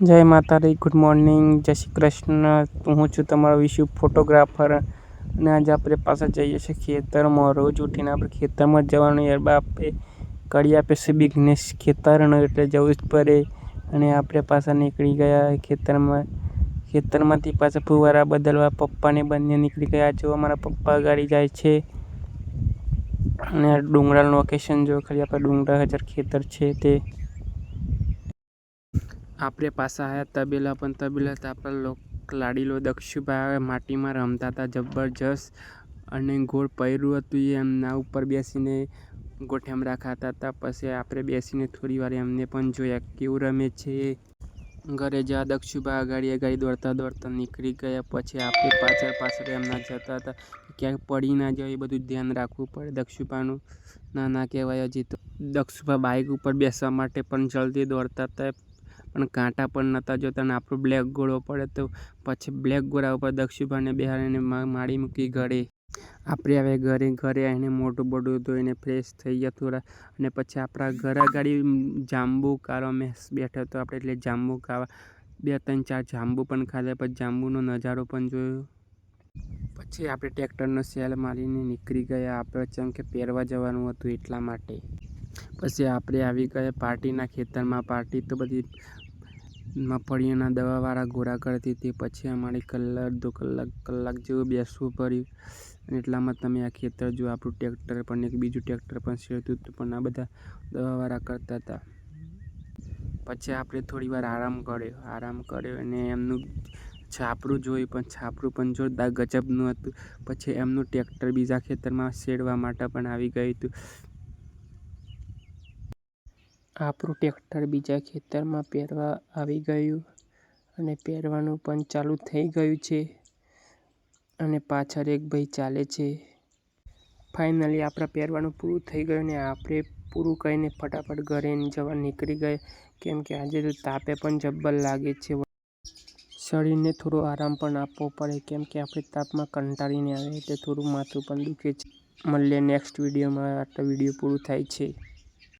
જય માતાજી, good morning, જય શ્રી કૃષ્ણ। હું છું તમારો વિશુ ફોટોગ્રાફર અને આજે આપણે પાછા જઈએ છીએ ખેતરમાં। રોજ ઉઠીને આપણે ખેતરમાં જવાનું યાર બાપે કડી આપે છે બિઝનેસ ખેતરનો એટલે જવું જ પડે અને આપણે પાછા નીકળી ગયા ખેતરમાંથી પાછા ફુવારા બદલવા પપ્પાને બંને નીકળી ગયા। જો અમારા પપ્પા ગાડી જાય છે અને ડુંગરાળ લોકેશન જો ખાલી આપણે ડુંગરા હજાર ખેતર છે તે આપણે પાછા આવ્યા તબેલા પણ તબેલા તો આપણા લાડીલો દક્ષુભાઈ માટીમાં રમતા હતા જબરજસ્ત અને ગોળ પૈરું હતું એ એમના ઉપર બેસીને ગોઠેમરા ખાતા હતા। પછી આપણે બેસીને થોડી વાર એમને પણ જોયા કેવું રમે છે। ઘરે જવા દક્ષુભાઈ ગાડી દોડતા દોડતા નીકળી ગયા। પછી આપણે પાછળ એમના જતા હતા ક્યાંક પડી ના જાય એ બધું ધ્યાન રાખવું પડે દક્ષુભાઈનું। નાના કહેવાય હજી તો દક્ષુભાઈ બાઇક ઉપર બેસવા માટે પણ જલ્દી દોડતા હતા પણ કાંટા પણ નહોતા જોતા અને આપણો બ્લેક ઘોડો પડે તો પછી બ્લેક ઘોડા ઉપર દક્ષુભાઈને બેહાડીને માડી મૂકી ઘરે। આપણે હવે ઘરે આવીને મોઢું બોઢું ધોઈને ફ્રેશ થઈ ગયા થોડા અને પછી આપણા ઘર આગળ જાંબુ કાળો મેસ બેઠો હતો આપણે એટલે જાંબુ ખાવા 2-3-4 જાંબુ પણ ખાધા પછી જાંબુનો નજારો પણ જોયો। પછી આપણે ટ્રેક્ટરનો સેલ મારીને નીકળી ગયા આપણે જેમ કે પહેરવા જવાનું હતું એટલા માટે। પછી આપણે આવી ગયા પાર્ટીના ખેતરમાં। પાર્ટી તો બધી મગફળીઓના દવાવાળા ઘોડા કરતી હતી। પછી અમારે અડધો કલાક જેવું બેસવું પડ્યું અને એટલામાં તમે આ ખેતર જો આપણું ટ્રેક્ટર પણ એક બીજું ટ્રેક્ટર પણ શેરતું હતું પણ આ બધા દવાવાળા કરતા હતા। પછી આપણે થોડી વાર આરામ કર્યો અને એમનું છાપરું જોયું પણ છાપરું પણ જોરદાર ગજબનું હતું। પછી એમનું ટ્રેક્ટર બીજા ખેતરમાં શેરવા માટે પણ આવી ગયું હતું। આપણું ટ્રેક્ટર બીજા ખેતરમાં પહેરવા આવી ગયું અને પહેરવાનું પણ ચાલુ થઈ ગયું છે અને પાછળ એક ભાઈ ચાલે છે। ફાઇનલી આપણા પહેરવાનું પૂરું થઈ ગયું અને આપણે પૂરું કરીને ફટાફટ ઘરે જવા નીકળી ગયા કેમ કે આજે તો તાપે પણ જબ્બર લાગે છે। શરીરને થોડો આરામ પણ આપવો પડે કેમ કે આપણે તાપમાં કંટાળીને આવે એટલે થોડું માથું પણ દુખે છે। મળીએ નેક્સ્ટ વિડીયોમાં। આટલો વિડીયો પૂરું થાય છે।